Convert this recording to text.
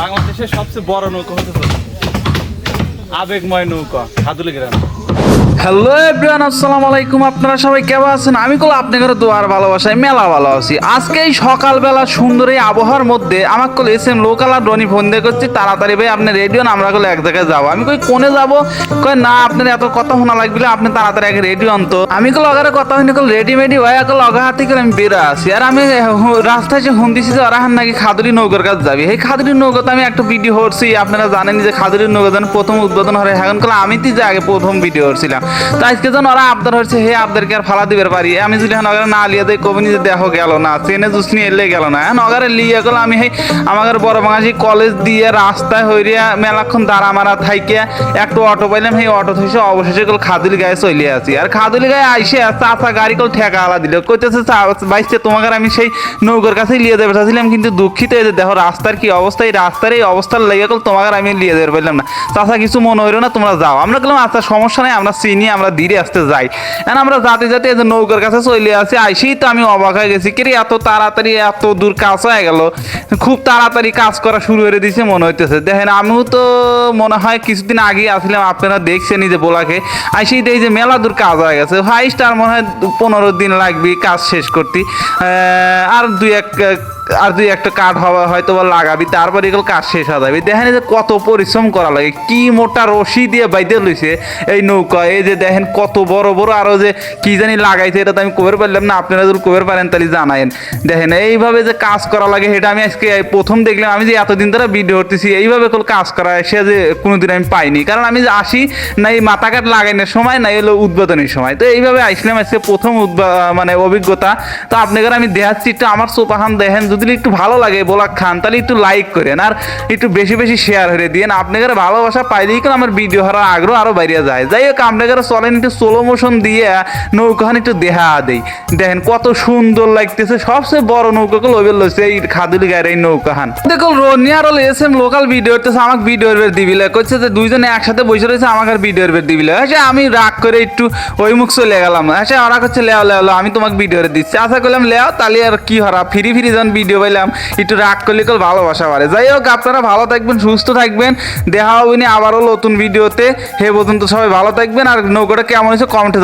বাংলাদেশের সবচেয়ে বড় নৌকা হতে আবেগময় নৌকা খাদুলি গ্রাম। হ্যালো এভরিওয়ান, আসসালামু আলাইকুম। আপনারা সবাই কেমন আছেন? আমি কল আপনাদের দোয়ার ভালোবাসায় মেলা ভালো আছি। আজকে এই সকালবেলা সুন্দর এই আবহাওয়ার মধ্যে আমার কল এসএম লোকাল আর রনি ফোন দিয়ে করছি, তাড়াতাড়ি ভাই আপনি রেডিও না, আমরা কল এক জায়গায় যাবো। আমি কই কোনে যাবো? কই না, আপনার এত কথা শোনা লাগবে, আপনি তাড়াতাড়ি এক রেডিও আনতো। আমি কল অগারে কথা হয়নি, কল রেডিমেডি ভাই কল অগা হাতে করে আমি বেরো আছি। আর আমি রাস্তায় যে ফোন দিছি যে ওরা নাকি খাদুরি নৌকার কাছে যাবি। এই খাদুরি নৌকা তো আমি একটা ভিডিও করছি, আপনারা জানেন যে খাদুরি নৌকা যেন প্রথম উদ্বোধন হয়। এখন কল আমি তো যে আগে প্রথম ভিডিও করছিলাম, তো আজকে যেন ওরা আবদার হচ্ছে, হে আবদারকে আর ফালা দিবার পারি। আমি যদি এখন ওগারে না লিয়ে দেয় কবি নিজে দেখো গেল না, ট্রেনে জুস নিয়ে এলে গেল না। এখন ওগারে লিয়ে গেল আমি হে আমার বড় বাঙালি কলেজ দিয়ে রাস্তায় হইরিয়া মেলাক্ষণ দাঁড়া মারা থাইকে একটু অটো পাইলাম। সেই অটো থেকে অবশেষে কল খাদুলি গায়ে চলে আসি। আর খাদুলি গায়ে আইসে চাচা গাড়ি কল ঠেকা আলা দিল, কইতেছে বাইসে তোমাকে আমি সেই নৌকার কাছেই লিয়ে দেবে চাচ্ছিলাম, কিন্তু দুঃখিত এই যে দেখো রাস্তার কি অবস্থা, এই রাস্তার এই অবস্থার লেগে কল তোমাকে আমি লিয়ে দেবে পারলাম না। চাচা কিছু মনে হইল না, তোমরা যাও। আমরা গেলাম আচ্ছা সমস্যা নেই, আমরা চিনি, আমরা ধীরে আসতে যাই। এখন আমরা যাতে যাতে এই যে নৌকার কাছে চলে আসি, আইসেই তো আমি অবাক হয়ে গেছি, কিরে এত তাড়াতাড়ি এত দূর কাজ হয়ে গেল, খুব তাড়াতাড়ি কাজ করা শুরু করে দিয়েছে মনে হইতেছে। দেখেন আমিও তো মনে হয় কিছুদিন আগে আসলাম, আপনারা দেখছেন এই যে বোলাকে আইসেই দেখি যে মেলা দূর কাজ হয়ে গেছে। হাই স্টার মনে হয় 15 দিন লাগবে কাজ শেষ করতে, আর দুই একটা কাঠ হওয়া হয়তো বা লাগাবি, তারপর এগুলো কাজ শেষ হয়ে যাবে। দেখেন যে কত পরিশ্রম করা লাগে, কি মোটা রশি দিয়ে বাইতে লইছে এই নৌকা। এই যে দেখেন কত বড় বড় আরো যে কি জানি লাগাইছে, এটা তো আমি কবের পারলাম না, আপনারা যদি কবের পারেন তাহলে জানায়েন। দেখেন এইভাবে যে কাজ করা লাগে সেটা আমি আজকে প্রথম দেখলাম। আমি যে এতদিন ধরে ভিডিও করতেছি এইভাবে কাজ করা সে যে কোনোদিন আমি পাইনি, কারণ আমি যে আসি না এই মাথা কাট লাগাইনের সময় না এলো উদ্বোধনের সময়, তো এইভাবে আসলাম আজকে প্রথম মানে অভিজ্ঞতা। তো আপনাদের আমি দেখাচ্ছি একটু আমার সোপাখান দেখেন, যদি একটু ভালো লাগে বোলাক খান তাহলে একটু লাইক করেন আর একটু বেশি বেশি শেয়ার করে দিন। আপনাদের ভালোবাসা পাইলেই কিন্তু আমার ভিডিও হওয়ার আগ্রহ আরো বাইরে যায়। যাই হোক আপনাদের চলেন একটু স্লো মোশন দিয়ে নৌকাখান একটু দেখা দেই। দেখেন কত সুন্দর লাগতেছে, সবচেয়ে বড় নৌকাগুলো ওইবেল লইছে এই খাদুলি গায়ের এই নৌকাখান। দেখো রনি আর এসএম লোকাল ভিডিও করতেছে, আমাকে ভিডিও দিবিলে করছে যে দুইজনে একসাথে বসে রয়েছে, আমাকে আর ভিডিও দিবিলে। আচ্ছা আমি রাগ করে একটু ওই মুখ চলে গেলাম। আচ্ছা ওরা করছে লেও লেও আমি তোমাকে ভিডিও দিচ্ছি। আশা করলাম লেও, তাহলে আর কি হরা ফ্রি ফ্রি যখন ভিডিও পাইলাম একটু রাগ করলে কল ভালোবাসা পারে। যাই হোক আপনারা ভালো থাকবেন, সুস্থ থাকবেন, দেখা হবে আবারও নতুন ভিডিওতে। হে পর্যন্ত সবাই ভালো থাকবেন, আর নৌকাটা কেমন হয়েছে কমেন্টে